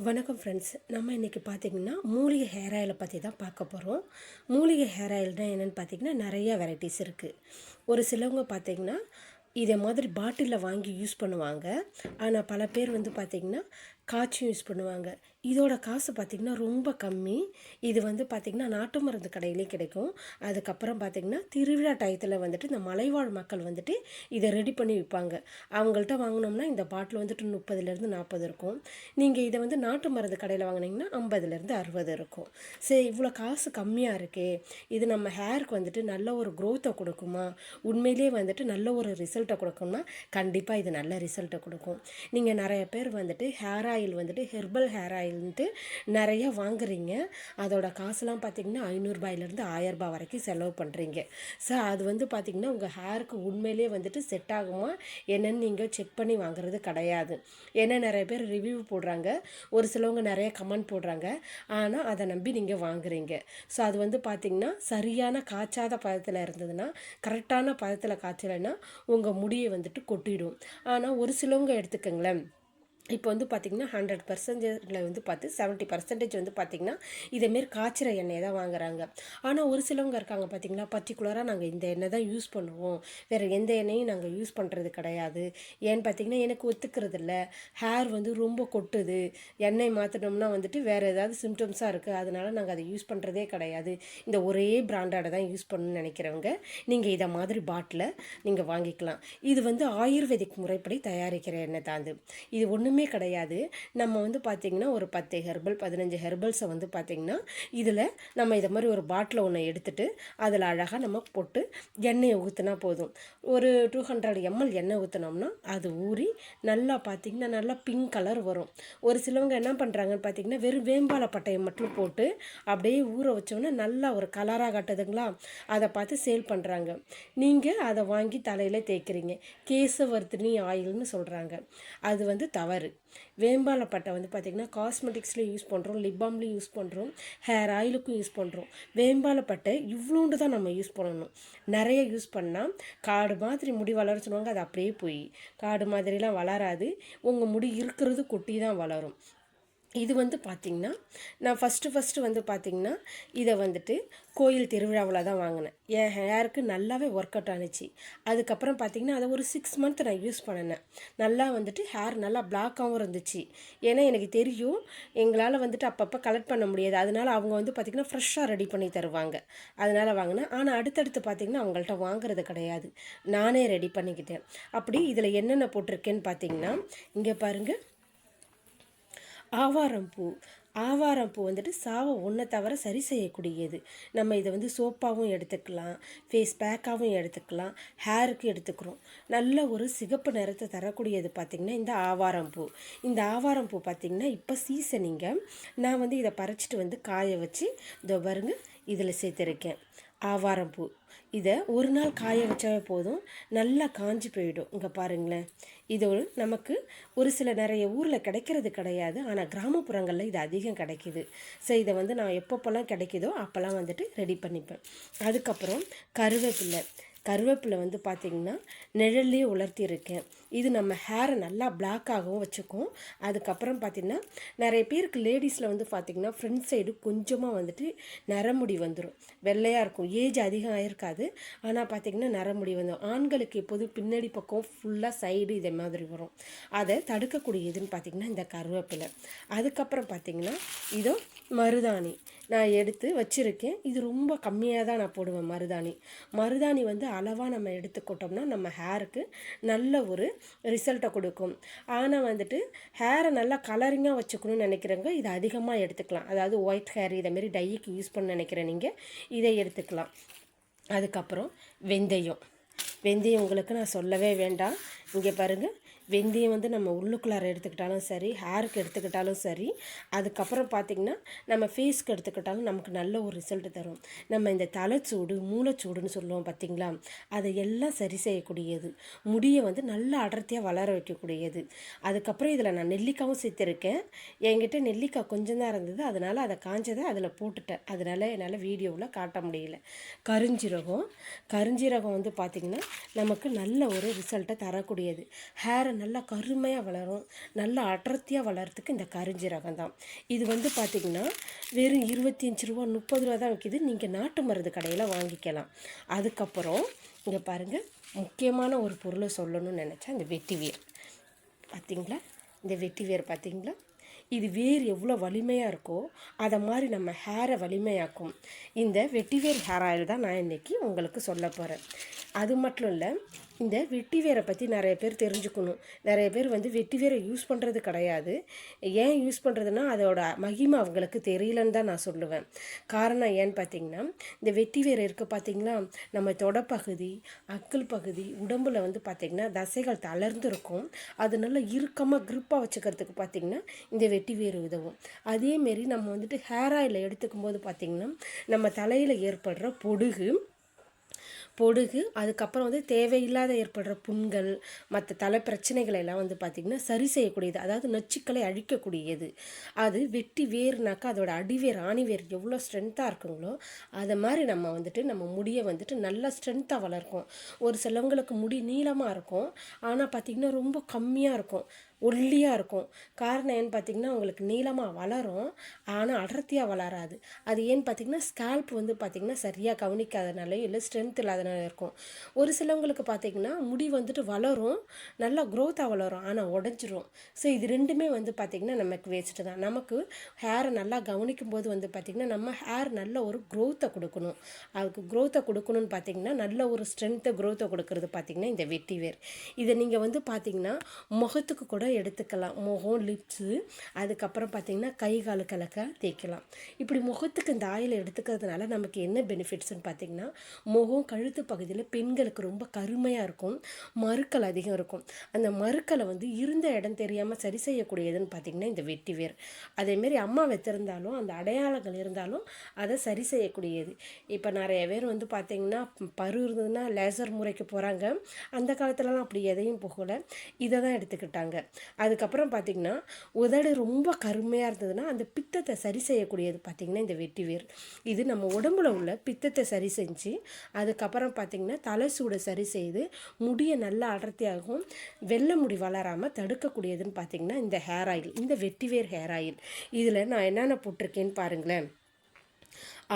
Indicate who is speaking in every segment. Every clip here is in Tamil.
Speaker 1: வணக்கம் ஃப்ரெண்ட்ஸ். நம்ம இன்றைக்கி பார்த்திங்கன்னா மூலிகை ஹேர் ஆயிலை பற்றி தான் பார்க்க போகிறோம். மூலிகை ஹேர் ஆயில்னால் என்னென்னு பார்த்திங்கன்னா நிறையா வெரைட்டிஸ் இருக்குது. ஒரு சிலவங்க பார்த்திங்கன்னா இதை மாதிரி பாட்டிலில் வாங்கி யூஸ் பண்ணுவாங்க. ஆனால் பல பேர் வந்து பார்த்திங்கன்னா காய்ச்சும் யூஸ் பண்ணுவாங்க. இதோட காசு பார்த்திங்கன்னா ரொம்ப கம்மி. இது வந்து பார்த்திங்கன்னா நாட்டு மருந்து கடையிலே கிடைக்கும். அதுக்கப்புறம் பார்த்திங்கன்னா திருவிழா டயத்தில் வந்துட்டு இந்த மலைவாழ் மக்கள் வந்துட்டு இதை ரெடி பண்ணி விற்பாங்க. அவங்கள்ட்ட வாங்கினோம்னா இந்த பாட்டில் வந்துட்டு 30லேருந்து 40 இருக்கும். நீங்கள் இதை வந்து நாட்டு மருந்து கடையில் வாங்கினீங்கன்னா 50லேருந்து 60 இருக்கும். சரி, இவ்வளோ காசு கம்மியாக இருக்கே, இது நம்ம ஹேருக்கு வந்துட்டு நல்ல ஒரு க்ரோத்தை கொடுக்குமா, உண்மையிலே வந்துட்டு நல்ல ஒரு ரிசல்ட்டை கொடுக்கும்னா கண்டிப்பாக இது நல்ல ரிசல்ட்டை கொடுக்கும். நீங்கள் நிறைய பேர் வந்துட்டு ஹேர் ஆயில் வந்துட்டு ஹெர்பல் ஹேர் ஆயில்ன்ட்டு நிறையா வாங்குறீங்க. அதோட காசுலாம் பார்த்திங்கன்னா 500 ரூபாயிலேருந்து 1000 ரூபாய் வரைக்கும் செலவு பண்ணுறீங்க. ஸோ அது வந்து பார்த்திங்கன்னா உங்கள் ஹேருக்கு உண்மையிலே வந்துட்டு செட் ஆகுமா என்னென்னு நீங்கள் செக் பண்ணி வாங்குறது கிடையாது. ஏன்னா நிறைய பேர் ரிவ்யூ போடுறாங்க, ஒரு சிலவங்க நிறைய கமெண்ட் போடுறாங்க, ஆனால் அதை நம்பி நீங்கள் வாங்குறீங்க. ஸோ அது வந்து பார்த்திங்கன்னா சரியான காய்ச்சாத பதத்தில் இருந்ததுன்னா, கரெக்டான பதத்தில் காய்ச்சலைன்னா உங்கள் முடியை வந்துட்டு கொட்டிடும். ஆனால் ஒரு சிலவங்க எடுத்துக்கங்களேன், இப்போ வந்து பார்த்திங்கன்னா 100% வந்து பார்த்து 70% வந்து பார்த்திங்கன்னா இதேமாரி காய்ச்சிற எண்ணெயை தான் வாங்குறாங்க. ஆனால் ஒரு சிலவங்க இருக்காங்க பார்த்திங்களா, பர்டிகுலராக நாங்கள் இந்த எண்ணெய் தான் யூஸ் பண்ணுவோம், வேறு எந்த எண்ணெயும் நாங்கள் யூஸ் பண்ணுறது கிடையாது. ஏன்னு பார்த்திங்கன்னா எனக்கு ஒத்துக்கிறது இல்லை, ஹேர் வந்து ரொம்ப கொட்டுது, எண்ணெய் மாற்றினோம்னா வந்துட்டு வேறு ஏதாவது சிம்டம்ஸாக இருக்குது, அதனால் நாங்கள் அதை யூஸ் பண்ணுறதே கிடையாது, இந்த ஒரே பிராண்டோட தான் யூஸ் பண்ணணும்னு நினைக்கிறவங்க நீங்கள் இதை மாதிரி பாட்டில் நீங்கள் வாங்கிக்கலாம். இது வந்து ஆயுர்வேதிக் முறைப்படி தயாரிக்கிற எண்ணெய் தான். இது ஒன்று கிடையாது. நம்ம வந்து பார்த்திங்கன்னா ஒரு 10 ஹெர்பல் 15 ஹெர்பல்ஸை வந்து பார்த்திங்கன்னா இதில் நம்ம இதை மாதிரி ஒரு பாட்டில் ஒன்று எடுத்துகிட்டு அதில் அழகாக நம்ம போட்டு எண்ணெயை ஊற்றினா போதும். ஒரு 200 ml எண்ணெய் ஊற்றினோம்னா அது ஊறி நல்லா பார்த்திங்கன்னா நல்லா பிங்க் கலர் வரும். ஒரு சிலவங்க என்ன பண்ணுறாங்கன்னு பார்த்திங்கன்னா வெறும் வேம்பாலை பட்டையை மட்டும் போட்டு அப்படியே ஊற வச்சோன்னா நல்லா ஒரு கலராக காட்டுதுங்களா, அதை பார்த்து சேல் பண்ணுறாங்க. நீங்கள் அதை வாங்கி தலையில் தேய்க்கிறீங்க, கேசவர்த்தினி ஆயில்னு சொல்கிறாங்க. அது வந்து தவறு. வேம்பாலைப்பட்டை வந்து பார்த்திங்கன்னா காஸ்மெட்டிக்ஸ்லேயும் யூஸ் பண்ணுறோம், லிப் பாம்லேயும் யூஸ் பண்ணுறோம், ஹேர் ஆயிலுக்கும் யூஸ் பண்ணுறோம். வேம்பாலைப்பட்டை இவ்வளோண்டு தான் நம்ம யூஸ் பண்ணணும். நிறைய யூஸ் பண்ணால் காடு மாதிரி முடி வளர சொன்னாங்க, அது அப்படியே போய் காடு மாதிரிலாம் வளராது, உங்கள் முடி இருக்கிறது கொட்டி தான் வளரும். இது வந்து பார்த்திங்கன்னா நான் ஃபஸ்ட்டு வந்து பார்த்திங்கன்னா இதை வந்துட்டு கோயில் திருவிழாவில் தான் வாங்கினேன். என் ஹேருக்கு நல்லாவே ஒர்க் அவுட் ஆனிச்சு. அதுக்கப்புறம் பார்த்திங்கன்னா அதை ஒரு 6 month நான் யூஸ் பண்ணினேன். நல்லா வந்துட்டு ஹேர் நல்லா பிளாக்காகவும் இருந்துச்சு. ஏன்னா எனக்கு தெரியும் எங்களால் வந்துட்டு அப்பப்போ கலெக்ட் பண்ண முடியாது, அதனால் அவங்க வந்து பார்த்திங்கன்னா ஃப்ரெஷ்ஷாக ரெடி பண்ணி தருவாங்க, அதனால் வாங்கினேன். ஆனால் அடுத்தடுத்து பார்த்திங்கன்னா அவங்கள்ட்ட வாங்குறது கிடையாது, நானே ரெடி பண்ணிக்கிட்டேன். அப்படி இதில் என்னென்ன போட்டிருக்கேன்னு பார்த்திங்கன்னா இங்கே பாருங்கள், ஆவாரம் பூ வந்துட்டு சாவை ஒன்றை தவிர சரி செய்யக்கூடியது. நம்ம இதை வந்து சோப்பாகவும் எடுத்துக்கலாம், ஃபேஸ் பேக்காகவும் எடுத்துக்கலாம், ஹேருக்கு எடுத்துக்கிறோம். நல்ல ஒரு சிகப்பு நிறத்தை தரக்கூடியது பார்த்திங்கன்னா இந்த ஆவாரம் பூ பார்த்திங்கன்னா இப்போ சீசனிங்க. நான் வந்து இதை பறிச்சிட்டு வந்து காய வச்சு இதோ பாருங்க இதில் சேர்த்துருக்கேன். ஆவாரம் பூ இதை ஒரு நாள் காய வச்சாவே போதும், நல்லா காஞ்சி போயிடும். இங்கே பாருங்களேன், இது நமக்கு ஒரு சில நிறைய ஊரில் கிடைக்கிறது கிடையாது, ஆனால் கிராமப்புறங்களில் இது அதிகம் கிடைக்கிது. ஸோ இதை வந்து நான் எப்பப்போல்லாம் கிடைக்குதோ அப்போல்லாம் வந்துட்டு ரெடி பண்ணிப்பேன். அதுக்கப்புறம் கருவேப்பிலை வந்து பார்த்திங்கன்னா நிழல்லே உலர்த்தியிருக்கேன். இது நம்ம ஹேரை நல்லா பிளாக்காகவும் வச்சுக்கும். அதுக்கப்புறம் பார்த்திங்கன்னா நிறைய பேருக்கு லேடிஸில் வந்து பார்த்திங்கன்னா ஃப்ரண்ட் சைடு கொஞ்சமாக வந்துட்டு நரமுடி வந்துடும், வெள்ளையாக இருக்கும், ஏஜ் அதிகம் ஆகிருக்காது, ஆனால் பார்த்திங்கன்னா நரமுடி வந்துடும். ஆண்களுக்கு எப்போதும் பின்னாடி பக்கம் ஃபுல்லாக சைடு இதே மாதிரி வரும். அதை தடுக்கக்கூடியதுன்னு பார்த்திங்கன்னா இந்த கருவேப்பிலை. அதுக்கப்புறம் பார்த்திங்கன்னா இதோ மருதாணி நான் எடுத்து வச்சுருக்கேன். இது ரொம்ப கம்மியாக தான் நான் போடுவேன். மருதாணி வந்து அளவாக நம்ம எடுத்துக்கிட்டோம்னா நம்ம ஹேருக்கு நல்ல ஒரு ரிசல்ட்டை கொடுக்கும். ஆனால் வந்துட்டு ஹேரை நல்லா கலரிங்காக வச்சுக்கணும்னு நினைக்கிறவங்க இதை அதிகமாக எடுத்துக்கலாம். அதாவது ஒயிட் ஹேர் இதேமாரி டைக்கு யூஸ் பண்ண நினைக்கிற நீங்கள் இதை எடுத்துக்கலாம். அதுக்கப்புறம் வெந்தயம் உங்களுக்கு நான் சொல்லவே வேண்டாம். இங்கே பாருங்கள், வெந்தயம் வந்து நம்ம உள்ளுக்குள்ளார எடுத்துக்கிட்டாலும் சரி, ஹேருக்கு எடுத்துக்கிட்டாலும் சரி, அதுக்கப்புறம் பார்த்திங்கன்னா நம்ம ஃபேஸ்க்கு எடுத்துக்கிட்டாலும் நமக்கு நல்ல ஒரு ரிசல்ட் தரும். நம்ம இந்த தலைச்சூடு மூளைச்சூடுன்னு சொல்லுவோம் பார்த்திங்களா, அதை எல்லாம் சரி செய்யக்கூடியது, முடியை வந்து நல்லா அடர்த்தியாக வளர வைக்கக்கூடியது. அதுக்கப்புறம் இதில் நான் நெல்லிக்காவும் சேர்த்துருக்கேன். என்கிட்ட நெல்லிக்காய் கொஞ்சம் தான் இருந்தது, அதனால் அதை காஞ்சதை அதில் போட்டுட்டேன், அதனால் என்னால் வீடியோவில் காட்ட முடியல. கருஞ்சீரகம் வந்து பார்த்திங்கன்னா நமக்கு நல்ல ஒரு ரிசல்ட்டை தரக்கூடியது. ஹேரை நல்லா கருமையாக வளரும், நல்லா அடர்த்தியாக வளர்கிறதுக்கு இந்த கருஞ்சீரகம் தான். இது வந்து பார்த்திங்கன்னா வெறும் 25 ரூபா 30 ரூபா தான் விற்கிது. நீங்கள் நாட்டு மருந்து கடையில் வாங்கிக்கலாம். அதுக்கப்புறம் இங்கே பாருங்கள், முக்கியமான ஒரு பொருளை சொல்லணும்னு நினச்சேன். இந்த வெட்டிவேர் பார்த்திங்களா, இந்த வெட்டிவேர் பார்த்திங்களா, இது வேர் எவ்வளோ வலிமையாக இருக்கோ அதை மாதிரி நம்ம ஹேரை வலிமையாக்கும். இந்த வெட்டிவேர் ஹேர் ஆயில் தான் நான் இன்றைக்கி உங்களுக்கு சொல்ல போகிறேன். அது மட்டும் இல்லை, இந்த வெட்டிவேரை பற்றி நிறைய பேர் தெரிஞ்சுக்கணும். நிறைய பேர் வந்து வெட்டிவேரை யூஸ் பண்ணுறது கிடையாது. ஏன் யூஸ் பண்ணுறதுன்னா அதோட மகிமை அவங்களுக்கு தெரியலன்னு தான் நான் சொல்லுவேன். காரணம் ஏன்னு பார்த்திங்கன்னா, இந்த வெட்டிவேர் இருக்க பார்த்திங்களா, நம்ம தொடப்பகுதி, அக்கிள் பகுதி, உடம்புல வந்து பார்த்திங்கன்னா தசைகள் தளர்ந்து இருக்கும். அது நல்லா இறுக்கமாக க்ரிப்பாக வச்சுக்கிறதுக்கு பார்த்திங்கன்னா இந்த வெட்டிவேர் உதவும். அதேமாரி நம்ம வந்துட்டு ஹேர் ஆயில் எடுத்துக்கும் போது பார்த்திங்கன்னா நம்ம தலையில் ஏற்படுற பொடுகு அதுக்கப்புறம் வந்து தேவையில்லாத ஏற்படுற புண்கள், மற்ற தலை பிரச்சனைகளை எல்லாம் வந்து பார்த்திங்கன்னா சரி செய்யக்கூடியது, அதாவது நச்சுக்களை அழிக்கக்கூடியது. அது வெட்டி வேர்னாக்கா அதோட அடிவேர் ஆணிவேர் எவ்வளோ ஸ்ட்ரென்த்தாக இருக்குங்களோ அதை மாதிரி நம்ம வந்துட்டு நம்ம முடியை வந்துட்டு நல்லா ஸ்ட்ரென்த்தாக வளர்க்கும். ஒரு சிலவங்களுக்கு முடி நீளமாக இருக்கும், ஆனால் பார்த்திங்கன்னா ரொம்ப கம்மியாக இருக்கும், ஒல்லியாக இருக்கும். காரணம் ஏன்னு பார்த்திங்கன்னா உங்களுக்கு நீளமாக வளரும், ஆனால் அடர்த்தியாக வளராது. அது ஏன்னு பார்த்திங்கன்னா ஸ்கேல்ப் வந்து பார்த்திங்கன்னா சரியாக கவனிக்காதனால இல்லை ஸ்ட்ரென்த் இல்லாதனால இருக்கும். ஒரு சிலவங்களுக்கு பார்த்திங்கன்னா முடி வந்துட்டு வளரும், நல்லா க்ரோத்தாக வளரும், ஆனால் உடஞ்சிரும். ஸோ இது ரெண்டுமே வந்து பார்த்திங்கன்னா நமக்கு வேஸ்ட்டு தான். நமக்கு ஹேரை நல்லா கவனிக்கும் போது வந்து பார்த்திங்கன்னா நம்ம ஹேர் நல்ல ஒரு க்ரோத்தை கொடுக்கணும். அதுக்கு க்ரோத்தை கொடுக்கணும்னு பார்த்திங்கன்னா நல்ல ஒரு ஸ்ட்ரென்த்தை க்ரோத்தை கொடுக்கறது பார்த்திங்கன்னா இந்த வெட்டிவேர். இதை நீங்கள் வந்து பார்த்திங்கன்னா முகத்துக்கு கூட எடுத்துக்கலாம். முகம், லிப்ஸு, அதுக்கப்புறம் பார்த்திங்கன்னா கை காலு கலக்க தேய்க்கலாம். இப்படி முகத்துக்கு இந்த ஆயில் எடுத்துக்கிறதுனால நமக்கு என்ன பெனிஃபிட்ஸ்னு பார்த்திங்கன்னா, முகம் கழுத்து பகுதியில் பெண்களுக்கு ரொம்ப கருமையாக இருக்கும், மறுக்கள் அதிகம் இருக்கும். அந்த மறுக்களை வந்து இருந்த இடம் தெரியாமல் சரி செய்யக்கூடியதுன்னு பார்த்திங்கன்னா இந்த வெட்டிவேர். அதேமாரி அம்மா வைத்திருந்தாலும் அந்த அடையாளங்கள் இருந்தாலும் அதை சரி செய்யக்கூடியது. இப்போ நிறைய பேர் வந்து பார்த்திங்கன்னா பரு இருந்ததுன்னா லேசர் முறைக்கு போகிறாங்க. அந்த காலத்துலலாம் அப்படி எதையும் போகலை, இதை தான் எடுத்துக்கிட்டாங்க. அதுக்கப்புறம் பார்த்திங்கன்னா உதடு ரொம்ப கருமையாக இருந்ததுன்னா அந்த பித்தத்தை சரி செய்யக்கூடியது பார்த்திங்கன்னா இந்த வெட்டிவேர். இது நம்ம உடம்புல உள்ள பித்தத்தை சரி செஞ்சு அதுக்கப்புறம் பார்த்திங்கன்னா தலை சூடை சரி செய்து முடியை நல்லா அடர்த்தியாகவும் வெள்ளை முடி வளராமல் தடுக்கக்கூடியதுன்னு பார்த்திங்கன்னா இந்த ஹேர் ஆயில், இந்த வெட்டிவேர் ஹேர் ஆயில். இதில் நான் என்னென்ன போட்டிருக்கேன்னு பாருங்களேன்.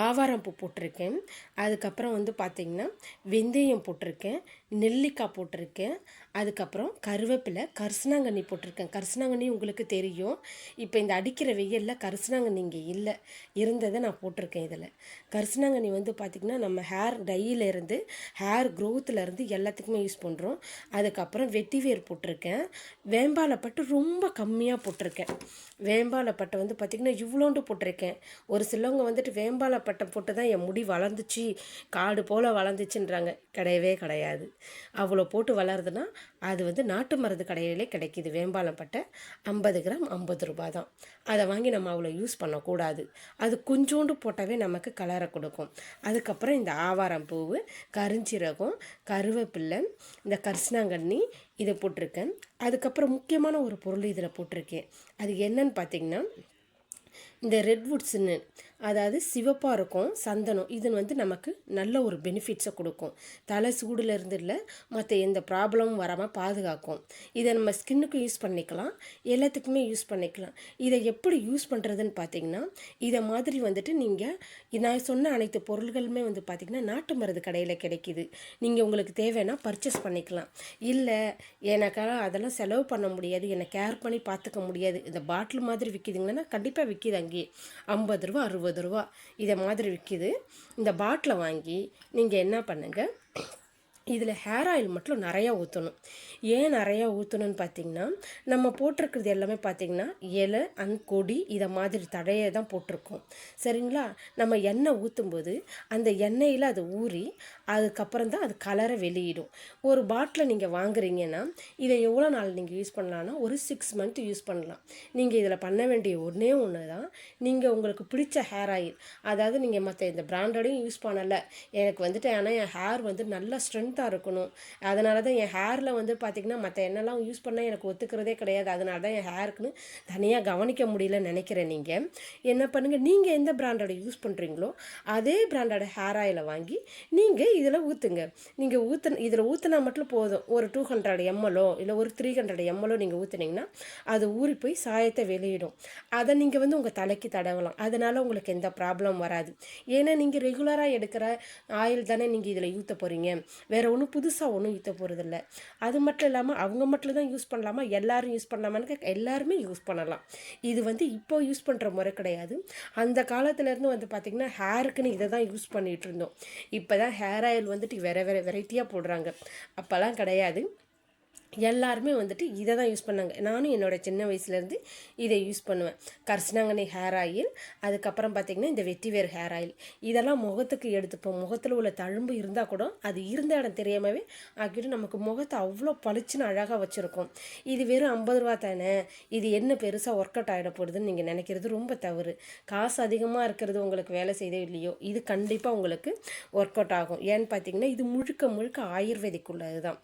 Speaker 1: ஆவாரம்பூ போட்டிருக்கேன், அதுக்கப்புறம் வந்து பார்த்திங்கன்னா வெந்தயம் போட்டிருக்கேன், நெல்லிக்காய் போட்டிருக்கேன், அதுக்கப்புறம் கருவேப்பிலை, கரிசனாங்கண்ணி போட்டிருக்கேன். கரிசனாங்கண்ணி உங்களுக்கு தெரியும், இப்போ இந்த அடிக்கிற வெயிலில் கரிசனாங்கண்ணி இங்கே இல்லை, இருந்ததை நான் போட்டிருக்கேன். இதில் கரிசனாங்கண்ணி வந்து பார்த்திங்கன்னா நம்ம ஹேர் டையிலேருந்து ஹேர் க்ரோத்துலேருந்து எல்லாத்துக்குமே யூஸ் பண்ணுறோம். அதுக்கப்புறம் வெட்டிவேர் போட்டிருக்கேன், வேம்பாலைப்பட்டு ரொம்ப கம்மியாக போட்டிருக்கேன். வேம்பாலைப்பட்டை வந்து பார்த்திங்கன்னா இவ்வளோண்டு போட்டிருக்கேன். ஒரு சிலவங்க வந்துட்டு வேம்பாலைப்பட்டை போட்டு தான் என் முடி வளர்ந்துச்சு, காடு போல் வளர்ந்துச்சுன்றாங்க. கிடையவே கிடையாது. அவ்வளோ போட்டு வளருதுன்னா அது வந்து நாட்டு மருந்து கடையிலே கிடைக்கிது. வேம்பாலைப்பட்டை 50 கிராம் 50 ரூபா தான். அதை வாங்கி நம்ம அவ்வளோ யூஸ் பண்ணக்கூடாது. அது கொஞ்சோண்டு போட்டாவே நமக்கு கலரை கொடுக்கும். அதுக்கப்புறம் இந்த ஆவாரம்பூ, கருஞ்சீரகம், கருவேப்பில்லை, இந்த கரிசனாங்கண்ணி இதை போட்டிருக்கேன். அதுக்கப்புறம் முக்கியமான ஒரு பொருள் இதில் போட்டிருக்கேன். அது என்னன்னு பார்த்திங்கன்னா இந்த ரெட்வுட்ஸுன்னு, அதாவது சிவப்பாக இருக்கும் சந்தனம். இது வந்து நமக்கு நல்ல ஒரு பெனிஃபிட்ஸை கொடுக்கும். தலை சூடில் இருந்து இல்லை மற்ற எந்த ப்ராப்ளமும் வராமல் பாதுகாக்கும். இதை நம்ம ஸ்கின்னுக்கும் யூஸ் பண்ணிக்கலாம், எல்லாத்துக்குமே யூஸ் பண்ணிக்கலாம். இதை எப்படி யூஸ் பண்ணுறதுன்னு பார்த்திங்கன்னா இதை மாதிரி வந்துட்டு நீங்கள் நான் சொன்ன அனைத்து பொருள்களுமே வந்து பார்த்திங்கன்னா நாட்டு மருந்து கடையில் கிடைக்கிது. நீங்கள் உங்களுக்கு தேவைன்னா பர்ச்சேஸ் பண்ணிக்கலாம். இல்லை எனக்காக அதெல்லாம் செலவு பண்ண முடியாது, என்னை கேர் பண்ணி பார்த்துக்க முடியாது, இந்த பாட்டில் மாதிரி விற்கிதுங்கன்னா கண்டிப்பாக விற்கிது. அங்கேயே 50 ரூபா 60 ரூபா இதை மாதிரி விற்கிது. இந்த பாட்டிலை வாங்கி நீங்கள் என்ன பண்ணுங்கள், இதில் ஹேர் ஆயில் மட்டும் நிறையா ஊற்றணும். ஏன் நிறையா ஊற்றணும்னு பார்த்திங்கன்னா நம்ம போட்டிருக்கிறது எல்லாமே பார்த்திங்கன்னா இலை அண்ட் கொடி இதை மாதிரி தடையை தான் போட்டிருக்கோம். சரிங்களா? நம்ம எண்ணெய் ஊற்றும்போது அந்த எண்ணெயில் அது ஊறி அதுக்கப்புறம் தான் அது கலரை வெளியிடும். ஒரு பாட்டில் நீங்கள் வாங்குறீங்கன்னா இதை எவ்வளோ நாள் நீங்கள் யூஸ் பண்ணலான்னா ஒரு 6 மந்த் யூஸ் பண்ணலாம். நீங்கள் இதில் பண்ண வேண்டிய ஒன்றே ஒன்று தான், நீங்கள் உங்களுக்கு பிடிச்ச ஹேர் ஆயில், அதாவது நீங்கள் மற்ற இந்த பிராண்டடையும் யூஸ் பண்ணலை, எனக்கு வந்துட்டு ஆனால் என் ஹேர் வந்து நல்லா ஸ்ட்ரென்த் ஸ்மூத்தாக இருக்கணும். அதனால தான் என் ஹேரில் வந்து பார்த்திங்கன்னா மற்ற எண்ணெய்லாம் யூஸ் பண்ணால் எனக்கு ஒத்துக்கிறதே கிடையாது. அதனால தான் என் ஹேருக்குன்னு தனியாக கவனிக்க முடியலன்னு நினைக்கிறேன். நீங்கள் என்ன பண்ணுங்கள், நீங்கள் எந்த பிராண்டோட யூஸ் பண்ணுறீங்களோ அதே பிராண்டோட ஹேர் ஆயிலை வாங்கி நீங்கள் இதில் ஊற்றுங்க. நீங்கள் இதில் ஊற்றினா மட்டும் போதும். ஒரு 200 ml இல்லை ஒரு 300 ml நீங்கள் ஊற்றுனீங்கன்னா அது ஊறி போய் சாயத்தை வெளியிடும். அதை நீங்கள் வந்து உங்கள் தலைக்கு தடவலாம். அதனால் உங்களுக்கு எந்த ப்ராப்ளம் வராது. ஏன்னா நீங்கள் ரெகுலராக எடுக்கிற ஆயில் தானே நீங்கள் இதில் ஊற்ற போகிறீங்க. வேறு ஒன்றும் புதுசாக ஒன்றும் ஊற்ற போகிறதில்ல. அது மட்டும் இல்லாமல் அவங்க மட்டும் தான் யூஸ் பண்ணலாமா, எல்லோரும் யூஸ் பண்ணலாமான்னு எல்லாருமே யூஸ் பண்ணலாம். இது வந்து இப்போ யூஸ் பண்ணுற முறை கிடையாது. அந்த காலத்துலேருந்து வந்து பார்த்திங்கன்னா ஹேருக்குன்னு இதை தான் யூஸ் பண்ணிகிட்டு இருந்தோம். இப்போ தான் ஹேர் ஆயில் வந்துட்டு வேறு வெரைட்டியாக போடுறாங்க. அப்போல்லாம் கிடையாது. எல்லாருமே வந்துட்டு இதை தான் யூஸ் பண்ணாங்க. நானும் என்னோடய சின்ன வயசுலேருந்து இதை யூஸ் பண்ணுவேன். கரிசலாங்கண்ணி ஹேர் ஆயில், அதுக்கப்புறம் பார்த்திங்கன்னா இந்த வெட்டிவேர் ஹேர் ஆயில், இதெல்லாம் முகத்துக்கு எடுத்துப்போம். முகத்தில் உள்ள தழும்பு இருந்தால் கூட அது இருந்த இடம் தெரியாமவே ஆக்கிட்டு நமக்கு முகத்தை அவ்வளோ பளிச்சுன்னு அழகாக வச்சுருக்கோம். இது வெறும் 50 ரூபா தானே, இது என்ன பெருசாக ஒர்க் அவுட் ஆகிட போடுதுன்னு நீங்கள் நினைக்கிறது ரொம்ப தவறு. காசு அதிகமாக இருக்கிறது உங்களுக்கு வேலை செய்தோ இல்லையோ, இது கண்டிப்பாக உங்களுக்கு ஒர்க் அவுட் ஆகும். ஏன்னு பார்த்திங்கன்னா இது முழுக்க முழுக்க ஆயுர்வேதிக் உள்ளது தான்.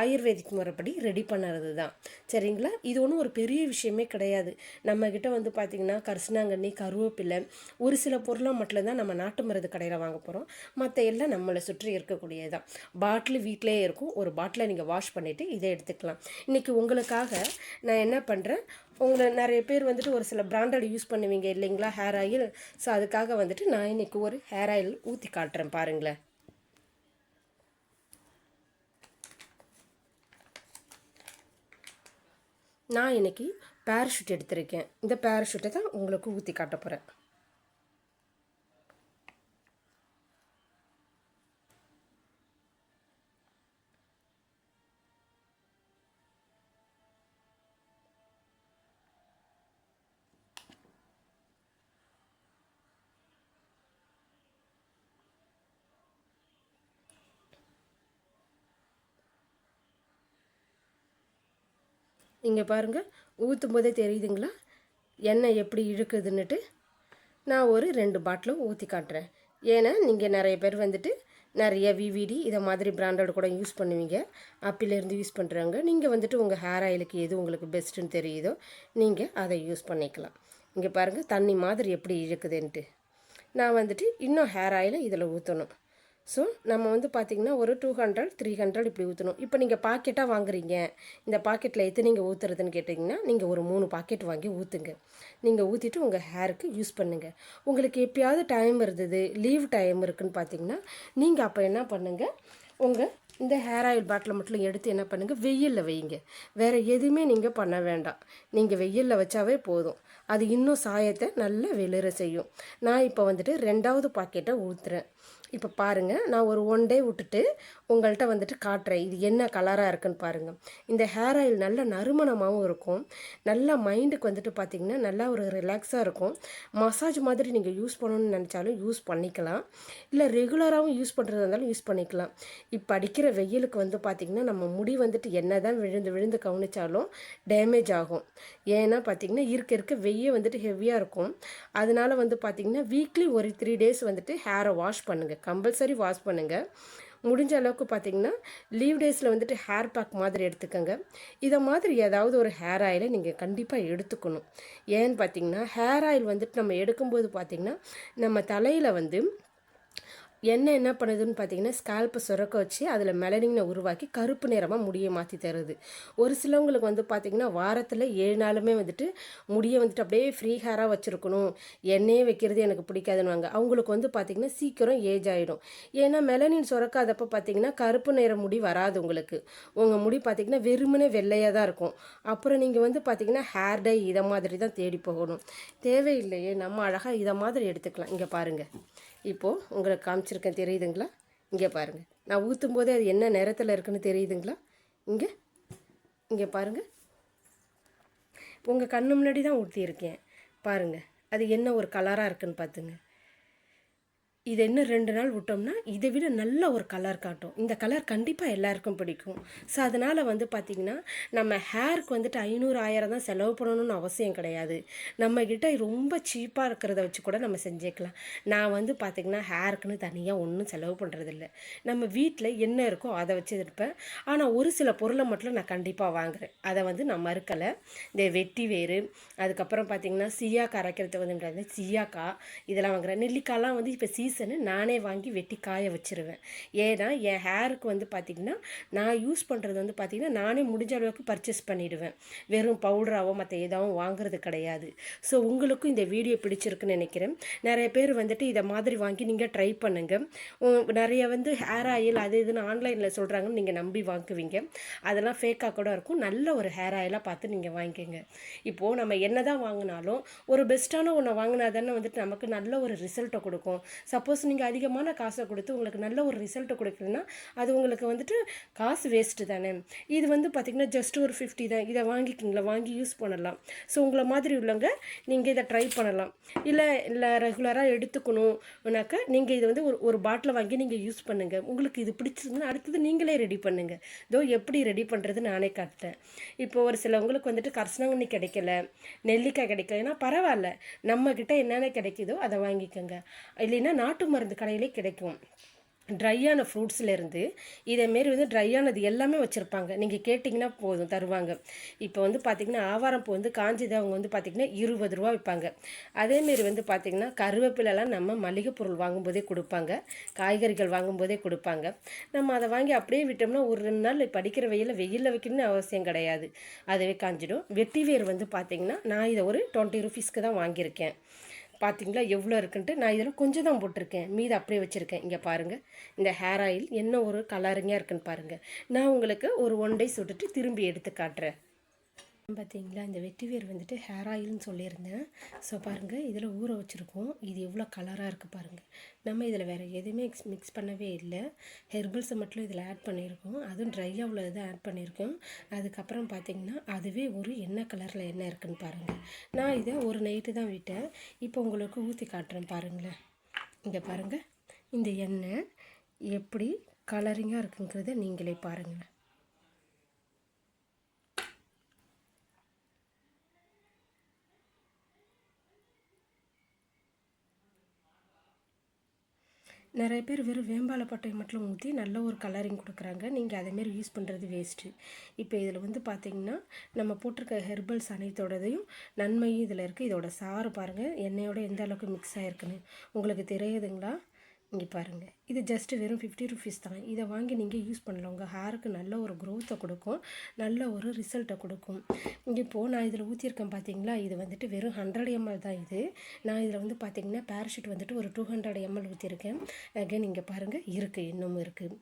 Speaker 1: ஆயுர்வேதிக் முறைப்படி ரெடி பண்ணுறது தான். சரிங்களா? இது ஒன்றும் ஒரு பெரிய விஷயமே கிடையாது. நம்மக்கிட்ட வந்து பார்த்திங்கன்னா கரிசலாங்கண்ணி, கருவேப்பிலை, ஒரு சில பொருளை மட்டும்தான் நம்ம நாட்டு மருந்து கடையில் வாங்க போகிறோம். மற்ற எல்லாம் நம்மளை சுற்றி இருக்கக்கூடியது தான். பாட்டில் வீட்டிலே இருக்கும். ஒரு பாட்டிலை நீங்கள் வாஷ் பண்ணிவிட்டு இதை எடுத்துக்கலாம். இன்றைக்கி உங்களுக்காக நான் என்ன பண்ணுறேன், உங்களை நிறைய பேர் வந்துட்டு ஒரு சில பிராண்டட் யூஸ் பண்ணுவீங்க இல்லைங்களா ஹேர் ஆயில். ஸோ அதுக்காக வந்துட்டு நான் இன்றைக்கி ஒரு ஹேர் ஆயில் ஊற்றி காட்டுறேன் பாருங்களேன். நான் இன்றைக்கி பேராஷூட் எடுத்திருக்கேன். இந்த பேராஷூட்டை தான் உங்களுக்கு ஊற்றி காட்ட போகிறேன். இங்கே பாருங்கள், ஊற்றும் போதே தெரியுதுங்களா எண்ணெய் எப்படி இழுக்குதுன்னுட்டு. நான் ஒரு 2 பாட்டிலும் ஊற்றி காட்டுறேன். ஏன்னா நீங்கள் நிறைய பேர் வந்துட்டு நிறைய விவிடி இதை மாதிரி பிராண்டட் கூட யூஸ் பண்ணுவீங்க. ஆப்பிலேருந்து யூஸ் பண்ணுறாங்க. நீங்கள் வந்துட்டு உங்கள் ஹேர் ஆயிலுக்கு எது உங்களுக்கு பெஸ்ட்டுன்னு தெரியுதோ நீங்கள் அதை யூஸ் பண்ணிக்கலாம். இங்கே பாருங்கள் தண்ணி மாதிரி எப்படி இழுக்குதுன்ட்டு. நான் வந்துட்டு இன்னும் ஹேர் ஆயிலை இதில் ஊற்றணும். ஸோ நம்ம வந்து பார்த்திங்கன்னா ஒரு 200 300 இப்படி ஊற்றணும். இப்போ நீங்கள் பாக்கெட்டாக வாங்குறீங்க, இந்த பாக்கெட்டில் எத்தனை நீங்கள் ஊற்றுறதுன்னு கேட்டிங்கன்னா நீங்கள் ஒரு 3 பாக்கெட் வாங்கி ஊற்றுங்க. நீங்கள் ஊற்றிட்டு உங்கள் ஹேருக்கு யூஸ் பண்ணுங்கள். உங்களுக்கு எப்பயாவது டைம் இருந்தது, லீவ் டைம் இருக்குதுன்னு பார்த்திங்கன்னா நீங்கள் அப்போ என்ன பண்ணுங்கள், உங்கள் இந்த ஹேர் ஆயில் பாட்டிலை மட்டும் எடுத்து என்ன பண்ணுங்கள், வெயிலில் வைங்க. வேறு எதுவுமே நீங்கள் பண்ண வேண்டாம். நீங்கள் வெயிலில் வச்சாவே போதும். அது இன்னும் சாயத்தை நல்லா வெளிர செய்யும். நான் இப்போ வந்துட்டு 2வது பாக்கெட்டை ஊற்றுறேன். இப்போ பாருங்கள், நான் ஒரு 1 டே விட்டுட்டு உங்கள்கிட்ட வந்துட்டு காட்டுறேன் இது என்ன கலராக இருக்குன்னு பாருங்கள். இந்த ஹேர் ஆயில் நல்ல நறுமணமாகவும் இருக்கும். நல்லா மைண்டுக்கு வந்துட்டு பார்த்திங்கன்னா நல்லா ஒரு ரிலாக்ஸாக இருக்கும். மசாஜ் மாதிரி நீங்கள் யூஸ் பண்ணணும்னு நினச்சாலும் யூஸ் பண்ணிக்கலாம். இல்லை ரெகுலராகவும் யூஸ் பண்ணுறதா இருந்தாலும் யூஸ் பண்ணிக்கலாம். இப்போ அடிக்கிற வெயிலுக்கு வந்து பார்த்திங்கன்னா நம்ம முடி வந்துட்டு என்ன தான் விழுந்து விழுந்து கவனித்தாலும் டேமேஜ் ஆகும். ஏன்னா பார்த்திங்கன்னா இருக்க வெய்ய வந்துட்டு ஹெவியாக இருக்கும். அதனால் வந்து பார்த்திங்கன்னா வீக்லி ஒரு 3 டேஸ் வந்துட்டு ஹேரை வாஷ் பண்ணுங்கள். கம்பல்சரி வாஷ் பண்ணுங்கள். முடிஞ்ச அளவுக்கு பார்த்திங்கன்னா லீவ் டேஸில் வந்துட்டு ஹேர் பேக் மாதிரி எடுத்துக்கோங்க. இதை மாதிரி ஏதாவது ஒரு ஹேர் ஆயிலை நீங்கள் கண்டிப்பாக எடுத்துக்கணும். ஏன்னு பார்த்திங்கன்னா ஹேர் ஆயில் வந்துட்டு நம்ம எடுக்கும்போது பார்த்திங்கன்னா நம்ம தலையில் வந்து எண்ணெய் என்ன பண்ணுதுன்னு பார்த்தீங்கன்னா ஸ்கால்ப்பை சுரக்க வச்சு அதில் மெலனினை உருவாக்கி கருப்பு நிறமாக முடியை மாற்றி தருது. ஒரு சிலவங்களுக்கு வந்து பார்த்திங்கன்னா வாரத்தில் 7 நாளுமே வந்துட்டு முடியை வந்துட்டு அப்படியே ஃப்ரீ ஹேராக வச்சுருக்கணும், எண்ணெயே வைக்கிறது எனக்கு பிடிக்காதுன்னுவாங்க. அவங்களுக்கு வந்து பார்த்திங்கன்னா சீக்கிரம் ஏஜ் ஆகிடும். ஏன்னா மெலனின் சுரக்காதப்போ பார்த்திங்கன்னா கருப்பு நிற முடி வராது. உங்களுக்கு உங்கள் முடி பார்த்திங்கன்னா வெறுமனே வெள்ளையாக தான் இருக்கும். அப்புறம் நீங்கள் வந்து பார்த்திங்கன்னா ஹேர் டை இதை மாதிரி தான் தேடி போகணும். தேவையில்லையே, நம்ம அழகாக இதை மாதிரி எடுத்துக்கலாம். இங்கே பாருங்கள், இப்போது உங்களுக்கு காமிச்சிருக்கேன் தெரியுதுங்களா? இங்கே பாருங்கள், நான் ஊற்றும் போதே அது என்ன நிறத்தில் இருக்குன்னு தெரியுதுங்களா? இங்கே பாருங்கள், உங்கள் கண்ணு முன்னாடி தான் ஊற்றியிருக்கேன். பாருங்கள் அது என்ன ஒரு கலராக இருக்குன்னு பார்த்துங்க. இது இன்னும் 2 நாள் விட்டோம்னா இதை விட நல்ல ஒரு கலர் காட்டும். இந்த கலர் கண்டிப்பாக எல்லாருக்கும் பிடிக்கும். ஸோ அதனால் வந்து பார்த்திங்கன்னா நம்ம ஹேருக்கு வந்துட்டு 500 1000 தான் செலவு பண்ணணும்னு அவசியம் கிடையாது. நம்மக்கிட்ட ரொம்ப சீப்பாக இருக்கிறத வச்சு கூட நம்ம செஞ்சுக்கலாம். நான் வந்து பார்த்திங்கன்னா ஹேருக்குன்னு தனியாக ஒன்றும் செலவு பண்ணுறதில்ல. நம்ம வீட்டில் என்ன இருக்கோ அதை வச்சு இருப்பேன். ஆனால் ஒரு சில பொருளை மட்டும் நான் கண்டிப்பாக வாங்குகிறேன். அதை வந்து நான் மறுக்கலை. இந்த வெட்டி வேறு, அதுக்கப்புறம் பார்த்திங்கன்னா சியாக்காய் அரைக்கிறதுக்கு வந்து சியாக்காய் இதெல்லாம் வாங்குகிறேன். நெல்லிக்காய்லாம் வந்து இப்போ நானே வாங்கி வெட்டி காய வச்சுருவேன். ஏன்னா என் ஹேருக்கு வந்து பார்த்திங்கன்னா நான் யூஸ் பண்ணுறது வந்து பார்த்திங்கன்னா நானே முடிஞ்ச அளவுக்கு பர்ச்சேஸ் பண்ணிவிடுவேன். வெறும் பவுடராகவோ மற்ற ஏதாவது வாங்குறது கிடையாது. ஸோ உங்களுக்கும் இந்த வீடியோ பிடிச்சிருக்குன்னு நினைக்கிறேன். நிறைய பேர் வந்துட்டு இதை மாதிரி வாங்கி நீங்கள் ட்ரை பண்ணுங்கள். நிறைய வந்து ஹேர் ஆயில் அது இதுன்னு ஆன்லைனில் சொல்கிறாங்கன்னு நீங்கள் நம்பி வாங்குவீங்க. அதெல்லாம் ஃபேக்காக கூட இருக்கும். நல்ல ஒரு ஹேர் ஆயிலாக பார்த்து நீங்கள் வாங்கிக்கோங்க. இப்போது நம்ம என்ன தான் வாங்கினாலும் ஒரு பெஸ்ட்டான ஒன்று வாங்கினா தானே வந்துட்டு நமக்கு நல்ல ஒரு ரிசல்ட்டை கொடுக்கும். சப்போஸ் நீங்கள் அதிகமான காசை கொடுத்து உங்களுக்கு நல்ல ஒரு ரிசல்ட்டை கொடுக்குதுன்னா அது உங்களுக்கு வந்துட்டு காசு வேஸ்ட்டு தானே. இது வந்து பார்த்திங்கன்னா ஜஸ்ட் ஒரு 50 தான். இதை வாங்கிக்கிங்களா, வாங்கி யூஸ் பண்ணலாம். ஸோ உங்களை மாதிரி உள்ளவங்க நீங்கள் இதை ட்ரை பண்ணலாம். இல்லை ரெகுலராக எடுத்துக்கணும்னாக்கா நீங்கள் இதை வந்து ஒரு பாட்டில் வாங்கி நீங்கள் யூஸ் பண்ணுங்கள். உங்களுக்கு இது பிடிச்சிருந்துன்னா அடுத்தது நீங்களே ரெடி பண்ணுங்கள். எப்படி ரெடி பண்ணுறது நானே காட்டுறேன். இப்போ ஒரு சிலவங்களுக்கு வந்துட்டு கரிசலாங்கண்ணி கிடைக்கல, நெல்லிக்காய் கிடைக்கலன்னா பரவாயில்ல, நம்மக்கிட்ட என்னென்ன கிடைக்குதோ அதை வாங்கிக்கோங்க. இல்லைன்னா நாட்டு மருந்து கடையிலே கிடைக்கும். ட்ரையான ஃப்ரூட்ஸ்லேருந்து இதேமாரி வந்து ட்ரையானது எல்லாமே வச்சுருப்பாங்க. நீங்கள் கேட்டிங்கன்னா போதும் தருவாங்க. இப்போ வந்து பார்த்திங்கன்னா ஆவாரம்பூ வந்து காஞ்சிதை அவங்க வந்து பார்த்திங்கன்னா 20 ரூபா விற்பாங்க. அதேமாரி வந்து பார்த்திங்கன்னா கருவேப்பிலெல்லாம் நம்ம மளிகை பொருள் வாங்கும்போதே கொடுப்பாங்க, காய்கறிகள் வாங்கும்போதே கொடுப்பாங்க. நம்ம அதை வாங்கி அப்படியே விட்டோம்னா ஒரு 2 நாள் படிக்கிற வெயிலில் வைக்கணும்னு அவசியம் கிடையாது, அதுவே காஞ்சிடும். வெட்டிவேர் வந்து பார்த்திங்கன்னா நான் இதை ஒரு 20 ருபீஸ்க்கு தான் வாங்கியிருக்கேன். பார்த்திங்களா எவ்வளோ இருக்குன்ட்டு. நான் இதில் கொஞ்சம் தான் போட்டிருக்கேன், மீது அப்படியே வச்சுருக்கேன். இங்கே பாருங்கள், இந்த ஹேர் ஆயில் என்ன ஒரு கலரிங்காக இருக்குன்னு பாருங்கள். நான் உங்களுக்கு ஒரு 1 டே சுட்டுட்டு திரும்பி எடுத்து காட்டுறேன். பார்த்தீங்களா, இந்த வெட்டிவேர் வந்துட்டு ஹேர் ஆயில்னு சொல்லியிருந்தேன். ஸோ பாருங்கள், இதில் ஊற வச்சுருக்கோம். இது எவ்வளோ கலராக இருக்குது பாருங்கள். நம்ம இதில் வேறு எதுவுமே மிக்ஸ் பண்ணவே இல்லை. ஹெர்பல்ஸை மட்டும் இதில் ஆட் பண்ணியிருக்கோம். அதுவும் ட்ரையாக உள்ளது ஆட் பண்ணியிருக்கோம். அதுக்கப்புறம் பார்த்திங்கன்னா அதுவே ஒரு எண்ணெய் கலரில் என்ன இருக்குதுன்னு பாருங்கள். நான் இதை ஒரு நைட்டு தான் விட்டேன். இப்போ உங்களுக்கு ஊற்றி காட்டுறேன் பாருங்களேன். இங்கே பாருங்கள், இந்த எண்ணெய் எப்படி கலரிங்காக இருக்குங்கிறத நீங்களே பாருங்கள். நிறைய பேர் வெறும் வேம்பாலப்பட்டை மட்டும் ஊற்றி நல்ல ஒரு கலரிங் கொடுக்குறாங்க. நீங்கள் அதேமாரி யூஸ் பண்ணுறது வேஸ்ட்டு. இப்போ இதில் வந்து பார்த்திங்கன்னா நம்ம போட்டிருக்க ஹெர்பல்ஸ் அனைத்தோடதையும் நன்மையும் இதில் இருக்குது. இதோட சாறு பாருங்கள் எண்ணெயோட எந்த அளவுக்கு மிக்ஸ் ஆகிருக்குன்னு உங்களுக்கு தெரியுதுங்களா? இங்கே பாருங்கள், இது ஜஸ்ட்டு வெறும் 50 ருபீஸ் தான். இதை வாங்கி நீங்கள் யூஸ் பண்ணலாம். உங்கள் ஹேருக்கு நல்ல ஒரு க்ரோத்தை கொடுக்கும், நல்ல ஒரு ரிசல்ட்டை கொடுக்கும். இப்போது நான் இதில் ஊற்றிருக்கேன் பார்த்தீங்களா, இது வந்துட்டு வெறும் 100 ml தான். இது நான் இதில் வந்து பார்த்திங்கன்னா பேராஷூட் வந்துட்டு ஒரு 200 ml ஊற்றிருக்கேன். அகைன் இங்கே பாருங்கள் இருக்குது, இன்னமும் இருக்குது.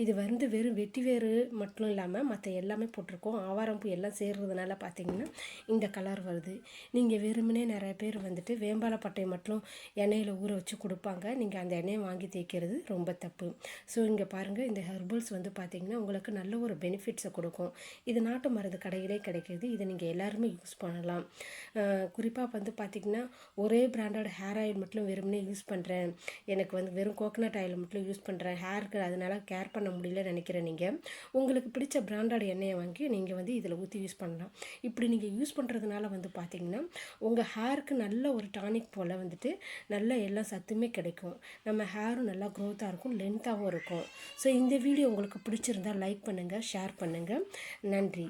Speaker 1: இது வந்து வெறும் வெட்டிவேறு மட்டும் இல்லாமல் மற்ற எல்லாமே போட்டிருக்கோம். ஆவாரம்பூ எல்லாம் சேர்றதுனால பார்த்திங்கன்னா இந்த கலர் வருது. நீங்கள் வெறுமனே நிறைய பேர் வந்துட்டு வேம்பாலப்பட்டை மட்டும் எண்ணெயில் ஊற வச்சு கொடுப்பாங்க. நீங்கள் அந்த எண்ணெயை வாங்கி தேய்க்கிறது ரொம்ப தப்பு. ஸோ இங்கே பாருங்கள், இந்த ஹெர்பல்ஸ் வந்து பார்த்திங்கன்னா உங்களுக்கு நல்ல ஒரு பெனிஃபிட்ஸை கொடுக்கும். இது நாட்டு மருந்து கடையிலே கிடைக்கிது. இதை நீங்கள் எல்லாருமே யூஸ் பண்ணலாம். குறிப்பாக வந்து பார்த்திங்கன்னா ஒரே பிராண்டட் ஹேர் ஆயில் மட்டும் வெறுமனே யூஸ் பண்ணுறேன், எனக்கு வந்து வெறும் கோகனட் ஆயில் மட்டும் யூஸ் பண்ணுறேன், ஹேருக்கு அதனால் கேர் பண்ண முடியலன்னு நினைக்கிறேன். நீங்கள் உங்களுக்கு பிடிச்ச பிராண்டட் எண்ணெயை வாங்கி நீங்கள் வந்து இதில் ஊற்றி யூஸ் பண்ணலாம். இப்படி நீங்கள் யூஸ் பண்ணுறதுனால வந்து பார்த்திங்கன்னா உங்கள் ஹேருக்கு நல்ல ஒரு டானிக் போல் வந்துட்டு நல்ல எல்லா சத்துமே கிடைக்கும். நம்ம ஹேரும் நல்லா க்ரோத்தாக இருக்கும், லென்த்தாகவும் இருக்கும். ஸோ இந்த வீடியோ உங்களுக்கு பிடிச்சிருந்தால் லைக் பண்ணுங்கள், ஷேர் பண்ணுங்கள். நன்றி.